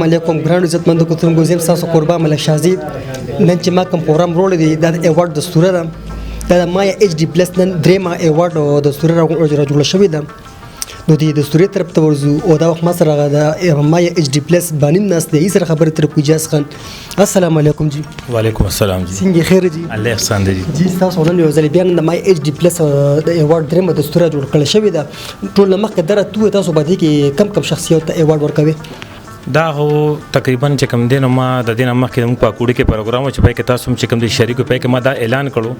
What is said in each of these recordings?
علیکم ګران عزتمندو کتونکو زم تاسو قربان ملک شازي نن چې ما کوم پروګرام روړ دی د ایوارډ د ستوره ده د مایا ایچ ډي پلس نن درېما ایوارډ د ستوره راجوړ شوی ده نو د ستوري طرف ته ورزو او دا وخت ما سره د مایا ایچ ډي پلس باندې ناس دی سره خبرې تر کوجاس خان السلام علیکم جی وعلیکم السلام جی څنګه خیر جی الله احسان دی جی تاسو نن یو ځل بیا د مایا ایچ ډي پلس د ایوارډ درېما د ستوره جوړ کړل شوی ده ټول مخکې درته تاسو باندې کې کم کم شخصیت ته ایوارډ ورکوي دا هو تقریبا چې کوم دین ما د دین مخکې موږ په کوډي کې پروګرام چې پای کې تاسو چې کوم دي شریکو پای کې ما دا اعلان کړو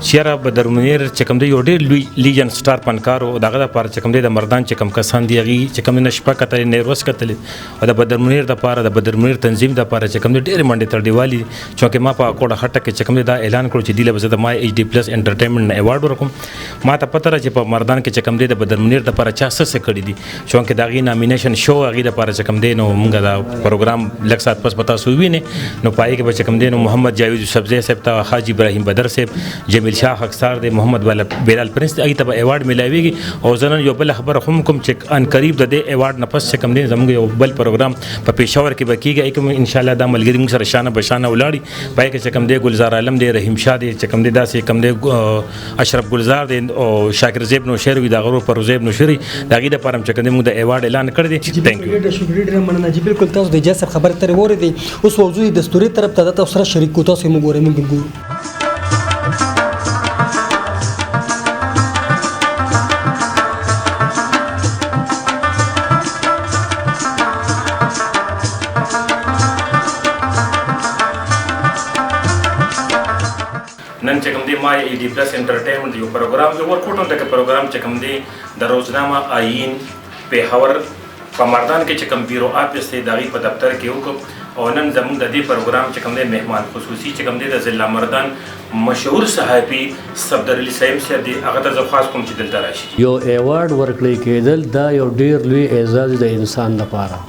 چې را بدر منیر چې کوم دی یو ډیر لیجن سٹار پنکارو دغه لپاره چې کوم دی د مردان چې کوم کسان دی غي چې کوم نشپه کتل نیروس کتل او د بدر منیر د لپاره د بدر منیر تنظیم د لپاره چې کوم دی ډیر منډه تر دیوالي چې ما په کوډه خټه کې چې کوم دی دا اعلان کړو چې دی له زده ما ایچ ډي پلس انټرټینمنت ایوارډ ورکوم ما ته پته را چې په مردان کې چې کوم دی د بدر منیر د لپاره چا څه کړی دي چې دا غي نامینیشن شو غي د لپاره چې کوم دی نو دا پروګرام لږ سات پس پتا سو ویني نو پای کې بچ کم دینو محمد جاوید سبزی صاحب ته حاجی ابراهیم بدر صاحب جمیل شاه حقصار دی محمد بلال پرنس ته ته ایوارډ ملاویږي او زنن یو بل خبر هم کوم چې ان قریب د دې ایوارډ نه پس کم دین زموږ یو بل پروګرام په پېښور کې بکیږي کوم ان شاء الله دا ملګری موږ سره شانه بشانه ولاړی پای کې چې کم دی گلزار عالم دی رحیم شاه دی چې کم دی داسې کم دی اشرف گلزار دی او شاکر زیب نو شهر وی دا غرو پر زیب نو شری دا غي د پرم چې کم دی موږ د ایوارډ اعلان کړی دی ثانک یو شکریہ ډیر مننه جی بالکل تاسو د جسر خبر تر وره دي اوس موضوع د ستوري طرف ته تاسو سره شریک کو تاسو موږ ګورئ موږ ګورو نن چې کوم دی ما ایچ ډي پلس انټرټینمنت یو پروګرام یو ورکوټو د پروګرام چې کوم دی د روزنامه آئین پیښور په مردان کې چې کوم بیرو آفیس دی دغه په دفتر کې وکړو او نن زموږ د دې پروګرام چې کوم دی مهمان خصوصي چې کوم دی د ضلع مردان مشهور صحافي صفدر علي صاحب صاحب دی هغه ته خاص کوم چې دلته راشي یو ایوارډ ورکړی کېدل دا یو ډیر لوی اعزاز د انسان لپاره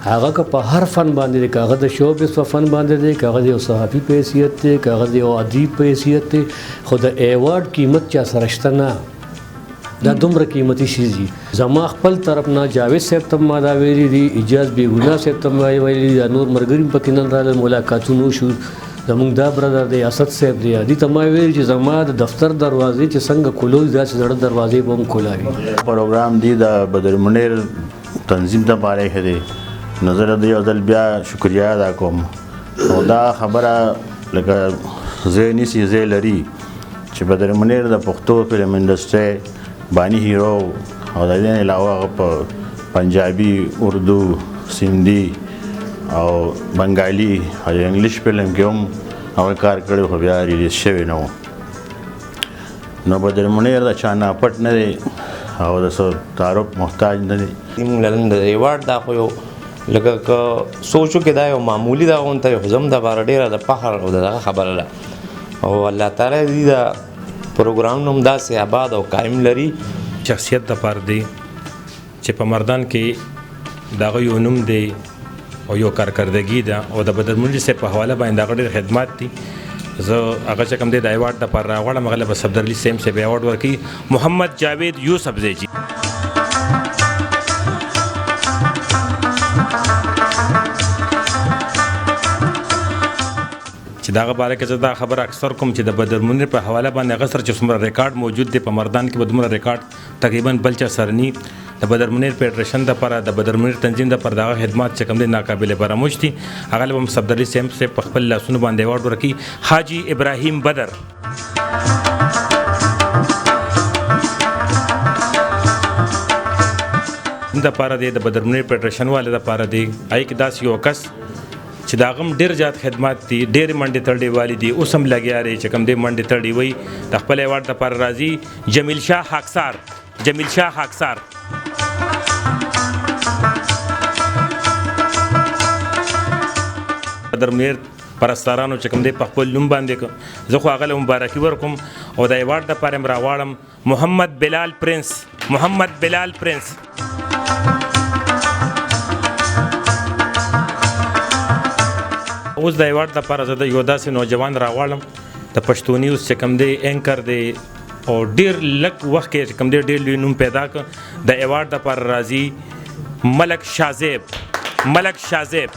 هغه که په هر فن باندې دی کاغه د شوبس په فن باندې دی کاغه د یو صحافي په حیثیت دی کاغه د یو ادیب په حیثیت دی خو د ایوارډ قیمت چا سره شته نه دا دومره قیمتي شی دي زما خپل طرف نه جاوید صاحب ته ما دا ویلي دي اجاز بیګونا صاحب ته ما ویلي دي نور مرګریم پکې نن راغلل ملاقاتونه شو زموږ دا برادر دی اسد صاحب دی دي ته ما ویلي چې زما د دفتر دروازې چې څنګه کولوي دا چې زړه دروازې به هم کولاوي پروګرام دی د بدر منیر تنظیم ته پاره کړي نظر دی او دل بیا شکریا ادا کوم او دا خبره لکه زینی سی زی لري چې بدر منیر د پښتو فلم انډستری بانی هیرو او د دې علاوه په پنجابي اردو سندھی او بنگالی او انګلیش فلم کې هم هغه کار کړی خو بیا ریلیز شوی نه نو بدر منیر د چانه پټ نه دی او د تعارف محتاج نه دی موږ د ایوارډ دا خو یو لکه سوچو کې دا یو معمولی دا غونته یو زم د بار ډیره د فخر او دغه خبره ده او الله تعالی دې دا پروګرام نوم داسې آباد او قائم لري شخصیت د پاره دی چې په مردان کې دغه یو نوم دی او یو کارکردګي ده او د بدر منیر صاحب په حواله باندې دغه ډېر خدمات دي زه هغه چې کوم دی د ایوارډ د پر راغړم هغه به صفدر علي صاحب ایوارډ ورکړي محمد جاوید یوسف زی جی چې داغه باره کې دا خبر اکثر کوم چې د بدر منیر په حواله باندې غسر چې څومره ریکارډ موجود دی په مردان کې بدمره ریکارډ تقریبا بلچا سرنی د بدر منیر فیډریشن د لپاره د بدر منیر تنظیم د پر دغه خدمات چې کوم دي ناقابل فراموش دي هغه هم صفدر علي صاحب په خپل لاسونو باندې ایوارډ ورکړي حاجی ابراهیم بدر د لپاره د بدر منیر فیډریشن والے د لپاره دی آی کې داس یو کس چې دا غم ډیر زیات خدمات دي ډیر منډه تړډي والی دي اوس هم لګیا لري چې کوم دې منډه تړډي وي د خپل ایوارډ لپاره راځي جمیل شاه حقصار جمیل شاه حقصار بدر منیر پرستارانو چې کوم دې په خپل نوم باندې زه خو هغه مبارکي ورکوم او د ایوارډ لپاره م راواړم محمد بلال پرنس محمد بلال پرنس اوس د ایوارډ لپاره زه د یو داسې نوجوان راغواړم د پښتو نیوز چې کوم دی اینکر دی او ډیر لږ وخت کې کوم دی ډیر لوی نوم پیدا کړ د ایوارډ لپاره راځي ملک شاه زیب मलक शाहजेब।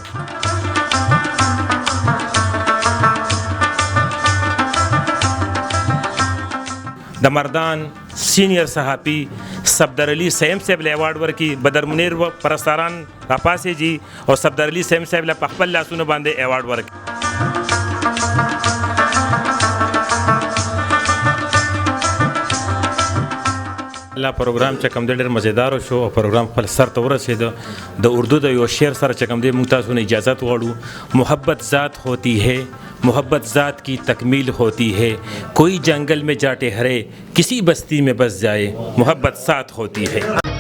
द मर्दान सीनियर सहाफ़ी सफदर अली सैम साहब अवार्ड वर्की बदर मुनीर व परस्तारान रापासे जी और सफदर अली सैम साहब पखपल लासुन बांधे अवार्ड वर्क। अल्लाह प्रोग्राम चकम दे ढेर मज़ेदार शो और प्रोग्राम फल सर तो रसेद द उर्दू द यो शेर सर चकम दे मुमताज़ ने इजाज़त वाड़ू। मोहब्बत ज़ात होती है, मोहब्बत ज़ात की तकमील होती है, कोई जंगल में जाटे हरे किसी बस्ती में बस जाए, मोहब्बत साथ होती है।